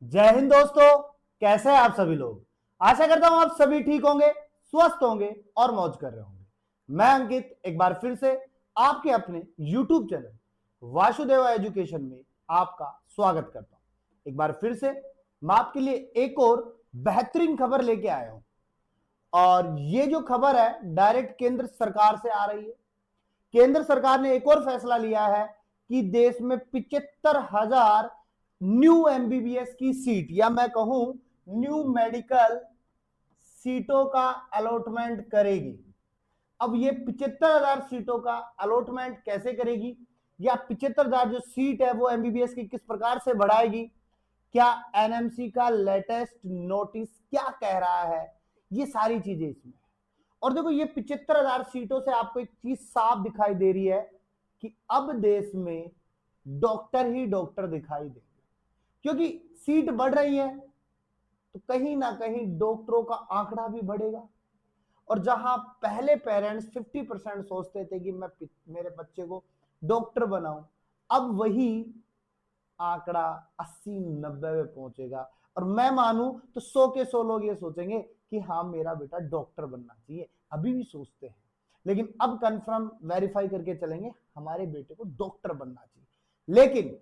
जय हिंद दोस्तों। कैसे हैं आप सभी लोग। आशा करता हूं आप सभी ठीक होंगे, स्वस्थ होंगे और मौज कर रहे होंगे। मैं अंकित एक बार फिर से आपके अपने YouTube चैनल वासुदेव एजुकेशन में आपका स्वागत करता हूं। एक बार फिर से मैं आपके लिए एक और बेहतरीन खबर लेके आया हूं और ये जो खबर है डायरेक्ट केंद्र सरकार से आ रही है। केंद्र सरकार ने एक और फैसला लिया है कि देश में 75,000 न्यू एमबीबीएस की सीट या मैं कहूं न्यू मेडिकल सीटों का अलॉटमेंट करेगी। अब ये 75,000 सीटों का अलॉटमेंट कैसे करेगी या 75,000 जो सीट है वो एमबीबीएस की किस प्रकार से बढ़ाएगी, क्या एनएमसी का लेटेस्ट नोटिस क्या कह रहा है, ये सारी चीजें इसमें। और देखो ये 75,000 सीटों से आपको एक चीज साफ दिखाई दे रही है कि अब देश में डॉक्टर ही डॉक्टर दिखाई देंगे, क्योंकि सीट बढ़ रही है तो कहीं ना कहीं डॉक्टरों का आंकड़ा भी बढ़ेगा। और जहां पहले पेरेंट्स 50% सोचते थे कि मैं मेरे बच्चे को डॉक्टर बनाऊं, अब वही आंकड़ा 80-90 में पहुंचेगा। और मैं मानूं तो 100 के 100 लोग ये सोचेंगे कि हाँ मेरा बेटा डॉक्टर बनना चाहिए, अभी भी सोचते हैं, लेकिन अब कंफर्म वेरीफाई करके चलेंगे हमारे बेटे को डॉक्टर बनना चाहिए। लेकिन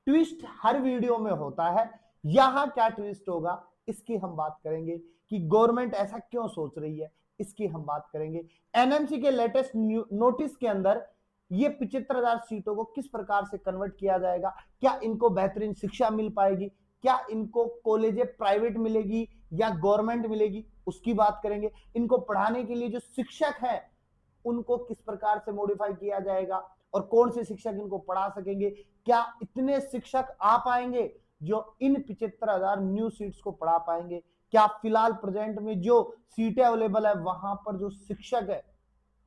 ट्विस्ट हर वीडियो में होता है, यहां क्या ट्विस्ट होगा इसकी हम बात करेंगे कि गवर्नमेंट ऐसा क्यों सोच रही है, इसकी हम बात करेंगे। एनएमसी के लेटेस्ट नोटिस के अंदर ये 75,000 सीटों को किस प्रकार से कन्वर्ट किया जाएगा, क्या इनको बेहतरीन शिक्षा मिल पाएगी, क्या इनको कॉलेज प्राइवेट मिलेगी या गवर्नमेंट मिलेगी, उसकी बात करेंगे। इनको पढ़ाने के लिए जो शिक्षक हैं उनको किस प्रकार से मॉडिफाई किया जाएगा और कौन से शिक्षक इनको पढ़ा सकेंगे, क्या इतने शिक्षक आ पाएंगे जो इन 75,000 न्यू सीट्स को पढ़ा पाएंगे, क्या फिलहाल प्रेजेंट में जो सीटें अवेलेबल है वहां पर जो शिक्षक है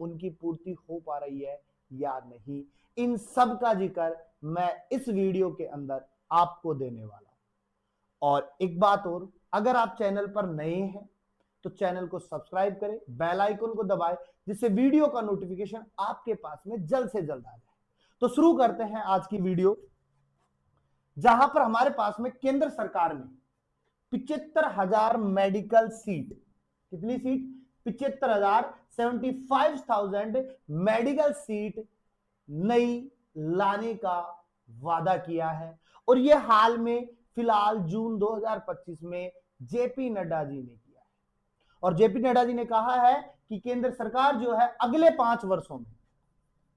उनकी पूर्ति हो पा रही है या नहीं। इन सब का जिक्र मैं इस वीडियो के अंदर आपको देने वाला हूं। और एक बात और, अगर आप चैनल पर नए हैं तो चैनल को सब्सक्राइब करें, बेल आइकन को दबाएं, जिससे वीडियो का नोटिफिकेशन आपके पास में जल्द से जल्द आ जाए। तो शुरू करते हैं आज की वीडियो, जहां पर हमारे पास में केंद्र सरकार ने 75,000 मेडिकल सीट, कितनी सीट, 75,000, 75,000 मेडिकल सीट नई लाने का वादा किया है। और यह हाल में फिलहाल जून 2025 में जेपी नड्डा जी ने किया है। और जेपी नड्डा जी ने कहा है कि केंद्र सरकार जो है अगले 5 वर्षों में,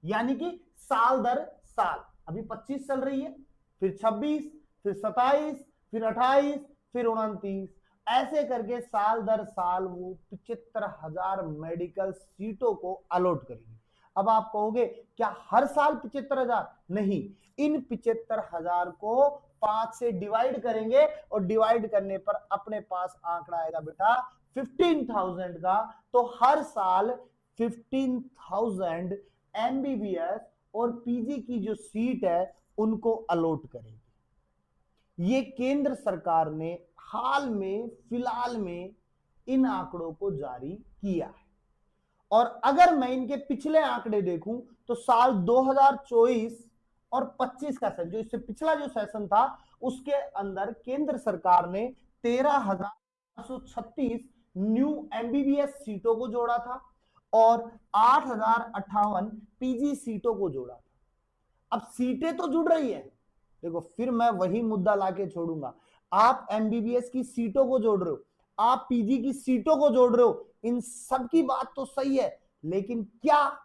यानी कि साल दर साल, अभी 25 चल रही है, फिर 26, फिर 27, फिर 28, फिर 29, ऐसे करके साल दर साल वो 75,000 मेडिकल सीटों को अलॉट करेगी। अब आप कहोगे क्या हर साल 75,000? नहीं, इन 75,000 को 5 से डिवाइड करेंगे और डिवाइड करने पर अपने पास आंकड़ा आएगा बेटा 15,000 का। तो हर साल 15,000 एमबीबीएस और पीजी की जो सीट है उनको अलॉट करेगी। ये केंद्र सरकार ने हाल में फिलहाल में इन आंकड़ों को जारी किया है। और अगर मैं इनके पिछले आंकड़े देखूं तो साल 2024 और 25 का सेशन, जो इससे पिछला जो सेशन था उसके अंदर केंद्र सरकार ने 13,436 न्यू एमबीबीएस सीटों को जोड़ा था और 8,058 पीजी सीटों को जोड़ा था। अब सीटें तो जुड़ रही है, देखो फिर मैं वही मुद्दा लाके छोड़ूंगा, आप एमबीबीएस की सीटों को जोड़ रहे हो, आप पीजी की सीटों को जोड़ रहे हो, इन सब की बात तो सही है, लेकिन क्या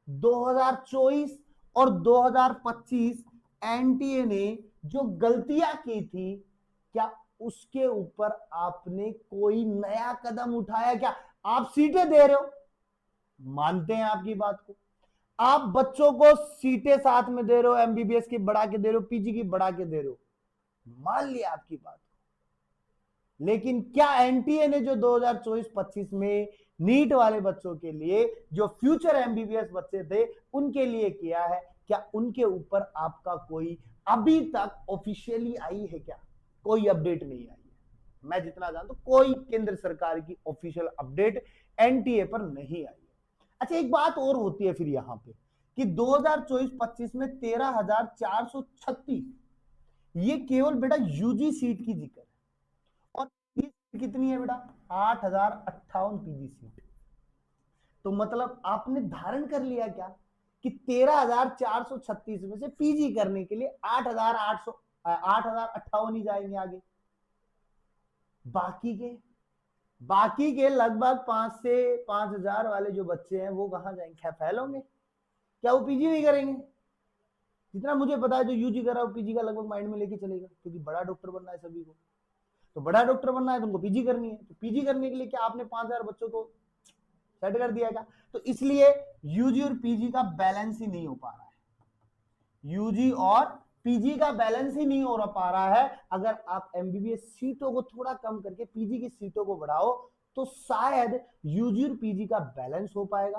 2024 और 2025 एनटीए ने जो गलतियां की थी, क्या उसके ऊपर आपने कोई नया कदम उठाया? क्या आप सीटें दे रहे हो, मानते हैं आपकी बात को, आप बच्चों को सीटें साथ में दे रहे हो, एमबीबीएस की बढ़ा के दे रहे हो, पीजी की बढ़ा के दे रहे हो, मान लिया आपकी बात को, लेकिन क्या एनटीए ने जो 2024-25 में नीट वाले बच्चों के लिए जो फ्यूचर एमबीबीएस बच्चे थे उनके लिए किया है, क्या उनके ऊपर आपका कोई अभी तक ऑफिशियली आई है? क्या कोई अपडेट नहीं आई है। मैं जितना जानता हूं कोई केंद्र सरकार की ऑफिशियल अपडेट एनटीए पर नहीं आई है। अच्छा एक बात और होती है फिर यहां पे कि 2024-25 में 13,436 ये केवल बेटा यूजी सीट की जिक्र है। और सीट कितनी है बेटा? 8058 पीजी सीट। तो मतलब आपने धारण कर लिया क्या कि 13,436 में से पीजी करने के लिए 8,58 ही जाएंगे आगे। बाकी के लगभग 5 से 5,000 वाले जो बच्चे हैं वो कहां जाएंगे? फेल होंगे। क्या वो पीजी नहीं करेंगे? जितना मुझे पता है जो यूजी कर रहा है वो पीजी का लगभग माइंड में लेके चलेगा, क्योंकि बड़ा डॉक्टर बनना है सभी को। तो बड़ा डॉक्टर बनना है तो उनको पीजी करनी है। तो पीजी करने के लिए क्या आपने 5,000 बच्चों को सेट कर दिया क्या? तो इसलिए यूजी और पीजी का बैलेंस ही नहीं हो पा रहा है। यूजी और पीजी का बैलेंस ही नहीं हो पा रहा है। अगर आप एमबीबीएस सीटों को थोड़ा कम करके पीजी की सीटों को बढ़ाओ तो शायद यूजी और पीजी का बैलेंस हो पाएगा।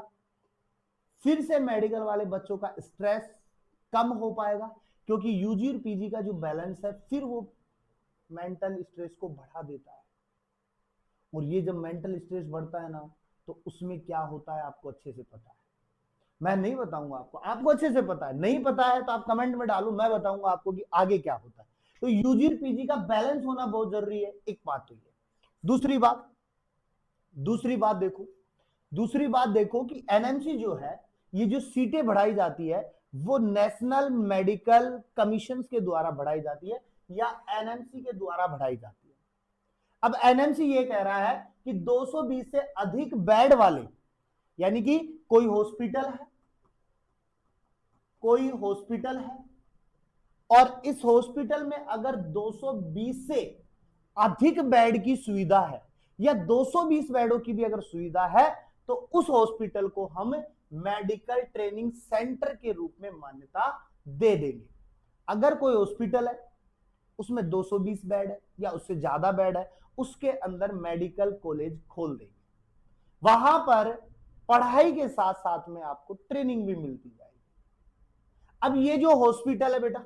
फिर से मेडिकल वाले बच्चों का स्ट्रेस कम हो पाएगा, क्योंकि यूजी और पीजी का जो बैलेंस है फिर वो मेंटल स्ट्रेस को बढ़ा देता है। और ये जब मेंटल स्ट्रेस बढ़ता है ना तो उसमें क्या होता है आपको अच्छे से पता है। मैं नहीं बताऊंगा आपको अच्छे से पता है। नहीं पता है तो आप कमेंट में डालो, मैं बताऊंगा आपको कि आगे क्या होता है। तो यूजी और पीजी का बैलेंस होना बहुत जरूरी है, एक बात तो ये। दूसरी बात देखो कि एनएमसी जो है, ये जो सीटें बढ़ाई जाती है वो नेशनल मेडिकल कमीशन के द्वारा बढ़ाई जाती है या एनएमसी के द्वारा बढ़ाई जाती है। अब एनएमसी ये कह रहा है कि 220 से अधिक बेड वाले, यानी कि कोई हॉस्पिटल है और इस हॉस्पिटल में अगर 220 से अधिक बेड की सुविधा है या 220 बेडों की भी अगर सुविधा है तो उस हॉस्पिटल को हम मेडिकल ट्रेनिंग सेंटर के रूप में मान्यता दे देंगे। अगर कोई हॉस्पिटल है उसमें 220 बेड है या उससे ज्यादा बेड है, उसके अंदर मेडिकल कॉलेज खोल देंगे। वहां पर पढ़ाई के साथ साथ में आपको ट्रेनिंग भी मिलती जाएगी। अब ये जो हॉस्पिटल है बेटा,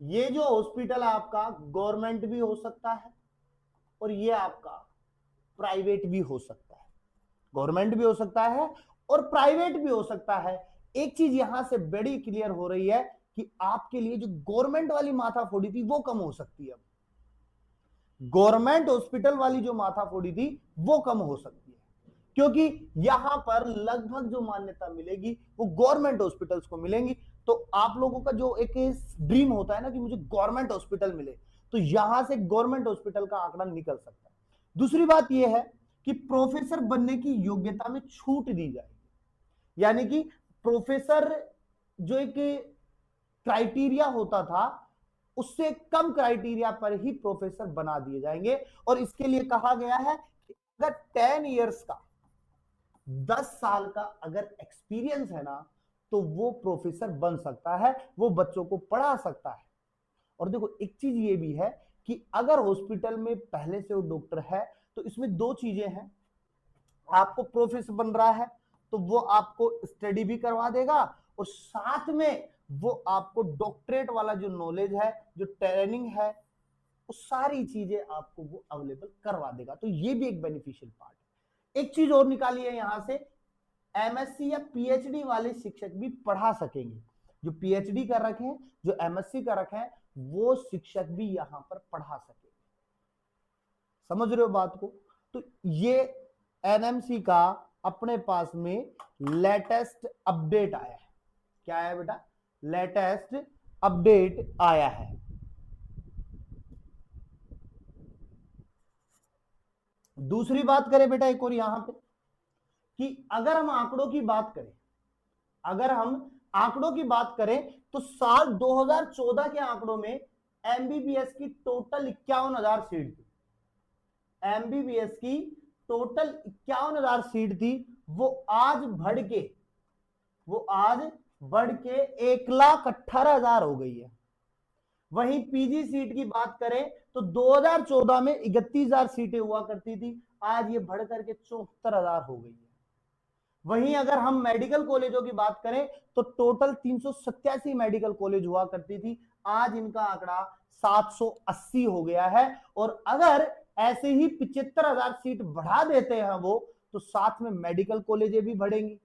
ये जो हॉस्पिटल आपका गवर्नमेंट भी हो सकता है और ये आपका प्राइवेट भी हो सकता है। गवर्नमेंट भी हो सकता है और प्राइवेट भी हो सकता है। एक चीज यहां से बड़ी क्लियर हो रही है कि आपके लिए जो गवर्नमेंट वाली माथा फोड़ी थी वो कम हो सकती है। अब गवर्नमेंट हॉस्पिटल वाली जो माथा फोड़ी थी वो कम हो सकती है, क्योंकि यहां पर लगभग जो मान्यता मिलेगी वो गवर्नमेंट हॉस्पिटल्स को मिलेंगी। तो आप लोगों का जो एक ड्रीम होता है ना कि मुझे गवर्नमेंट हॉस्पिटल मिले, तो यहां से गवर्नमेंट हॉस्पिटल का आंकड़ा निकल सकता है। दूसरी बात यह है कि प्रोफेसर बनने की योग्यता में छूट दी जाएगी, यानी कि प्रोफेसर जो एक क्राइटेरिया होता था उससे कम क्राइटेरिया पर ही प्रोफेसर बना दिए जाएंगे। और इसके लिए कहा गया है कि अगर 10 इयर्स का 10 साल का अगर एक्सपीरियंस है ना तो वो प्रोफेसर बन सकता है, वो बच्चों को पढ़ा सकता है। और देखो एक चीज ये भी है कि अगर हॉस्पिटल में पहले से वो डॉक्टर है तो इसमें दो चीजें हैं। आपको प्रोफेसर बन रहा है तो वो आपको स्टडी भी करवा देगा और साथ में वो आपको डॉक्टरेट वाला जो नॉलेज है, जो ट्रेनिंग है, वो सारी चीजें आपको वो अवेलेबल करवा देगा। तो ये भी एक बेनिफिशियल पार्ट है। एक चीज और निकाली है यहां से, एमएससी या पीएचडी वाले शिक्षक भी पढ़ा सकेंगे। जो पीएचडी कर रखे हैं, जो एमएससी कर रखे हैं, वो शिक्षक भी यहां पर पढ़ा सकेंगे। समझ रहे हो बात को? तो ये एनएमसी का अपने पास में लेटेस्ट अपडेट आया है। क्या है बेटा? लेटेस्ट अपडेट आया है। दूसरी बात करें बेटा एक और यहां पे कि अगर हम आंकड़ों की बात करें तो साल 2014 के आंकड़ों में एमबीबीएस की टोटल 51,000 सीट थी। एमबीबीएस की टोटल 51,000 सीट थी, वो आज बढ़ के 1,18,000 हो गई है। वहीं पीजी सीट की बात करें तो 2014 में 31,000 सीटें हुआ करती थी, आज ये बढ़ करके 74,000 हो गई है। वहीं अगर हम मेडिकल कॉलेजों की बात करें तो टोटल 387 मेडिकल कॉलेज हुआ करती थी, आज इनका आंकड़ा 780 हो गया है। और अगर ऐसे ही 75,000 सीट बढ़ा देते हैं वो, तो साथ में मेडिकल कॉलेजें भी बढ़ेंगी।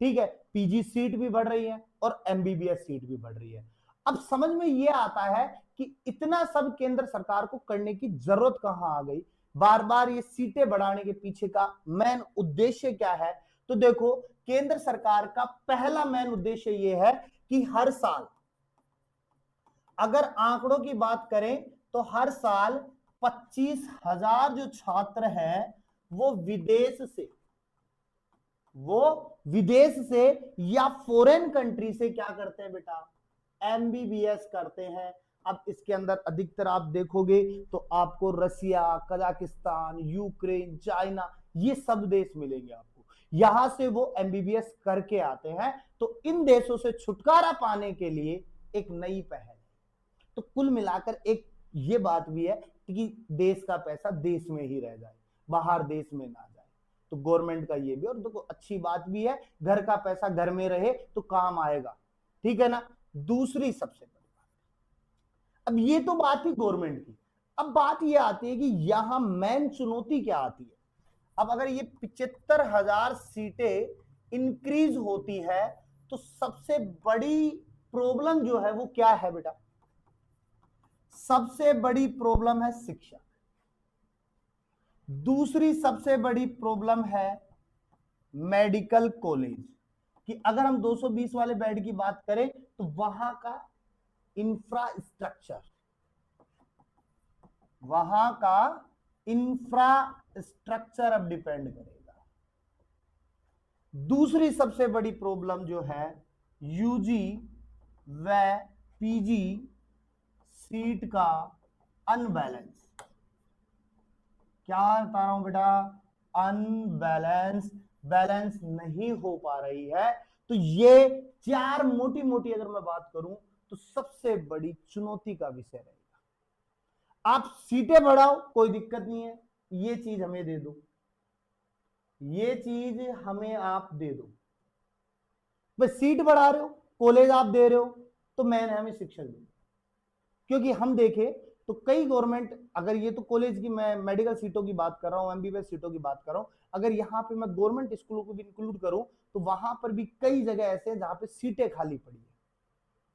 ठीक है, पीजी सीट भी बढ़ रही है और एमबीबीएस सीट भी बढ़ रही है। अब समझ में ये आता है कि इतना सब केंद्र सरकार को करने की जरूरत कहां आ गई। बार बार ये सीटें बढ़ाने के पीछे का मेन उद्देश्य क्या है? तो देखो, केंद्र सरकार का पहला मेन उद्देश्य ये है कि हर साल, अगर आंकड़ों की बात करें तो हर साल 25,000 जो छात्र हैं वो विदेश से या फॉरेन कंट्री से क्या करते हैं बेटा? एमबीबीएस करते हैं। अब इसके अंदर अधिकतर आप देखोगे तो आपको रसिया, कजाकिस्तान, यूक्रेन, चाइना, ये सब देश मिलेंगे आपको। यहां से वो एमबीबीएस करके आते हैं। तो इन देशों से छुटकारा पाने के लिए एक नई पहल है। तो कुल मिलाकर एक ये बात भी है कि देश का पैसा देश में ही रह जाए, बाहर देश में ना जाए। तो गवर्नमेंट का ये भी, और देखो अच्छी बात भी है, घर का पैसा घर में रहे तो काम आएगा, ठीक है ना। दूसरी सबसे बड़ी बात, अब ये तो बात ही गवर्नमेंट की, अब बात ये आती है कि यहां मेन चुनौती क्या आती है। अब अगर ये 75,000 सीटें इंक्रीज होती है तो सबसे बड़ी प्रॉब्लम जो है वो क्या है बेटा? सबसे बड़ी प्रॉब्लम है शिक्षा। दूसरी सबसे बड़ी प्रॉब्लम है मेडिकल कॉलेज, कि अगर हम 220 वाले बेड की बात करें तो वहां का इंफ्रास्ट्रक्चर अब डिपेंड करेगा। दूसरी सबसे बड़ी प्रॉब्लम जो है यूजी व पीजी सीट का अनबैलेंस। क्या बता रहा हूं बेटा? बैलेंस नहीं हो पा रही है। तो ये चार मोटी मोटी अगर मैं बात करूं तो सबसे बड़ी चुनौती का विषय रहेगा। आप सीटें बढ़ाओ, कोई दिक्कत नहीं है, ये चीज हमें दे दो, ये चीज हमें आप दे दो। बस सीट बढ़ा रहे हो, कॉलेज आप दे रहे हो, तो मैंने हमें शिक्षक दे। क्योंकि हम देखें तो कई गवर्नमेंट, अगर ये तो कॉलेज की, मैं मेडिकल सीटों की बात कर रहा हूं, एमबीबीएस सीटों की बात कर रहा हूं, अगर यहां पे मैं गवर्नमेंट स्कूलों को भी इंक्लूड करूं तो वहां पर भी कई जगह ऐसे हैं जहां पे सीटें खाली पड़ी है।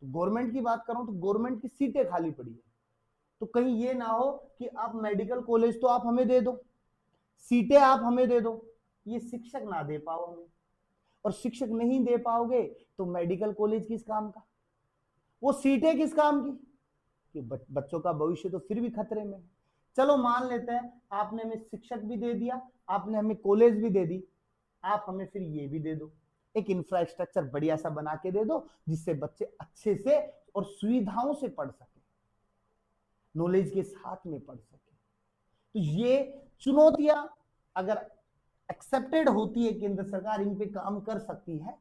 तो गवर्नमेंट की बात कर रहा हूं तो गवर्नमेंट की सीटें खाली पड़ी है। तो कहीं ये ना हो कि आप मेडिकल कॉलेज तो आप हमें दे दो, सीटें आप हमें दे दो, ये शिक्षक ना दे पाओ हमें, और शिक्षक नहीं दे पाओगे तो मेडिकल कॉलेज किस काम का, वो सीटें किस काम की? कि बच्चों का भविष्य तो फिर भी खतरे में है। चलो मान लेते हैं आपने हमें शिक्षक भी दे दिया, आपने हमें कॉलेज भी दे दी, आप हमें फिर ये भी दे दो, एक इंफ्रास्ट्रक्चर बढ़िया सा बना के दे दो जिससे बच्चे अच्छे से और सुविधाओं से पढ़ सके, नॉलेज के साथ में पढ़ सके। तो ये चुनौतियां अगर एक्सेप्टेड होती है, केंद्र सरकार इन पे काम कर सकती है,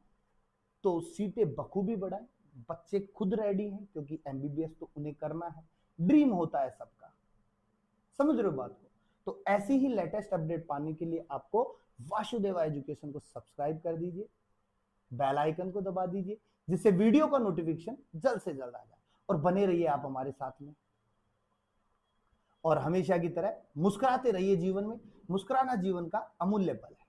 तो सीटें बखूबी बढ़ाए, बच्चे खुद रेडी हैं, क्योंकि एमबीबीएस तो उन्हें करना है, ड्रीम होता है सबका। समझ रहे हो बात को? तो ऐसी ही लेटेस्ट अपडेट पाने के लिए आपको वासुदेवा एजुकेशन को सब्सक्राइब कर दीजिए, बेल आइकन को दबा दीजिए, जिससे वीडियो का नोटिफिकेशन जल्द से जल्द आ जाए, और बने रहिए आप हमारे साथ में। और हमेशा की तरह मुस्कुराते रहिए जीवन में, मुस्कुराना जीवन का अमूल्य बल है।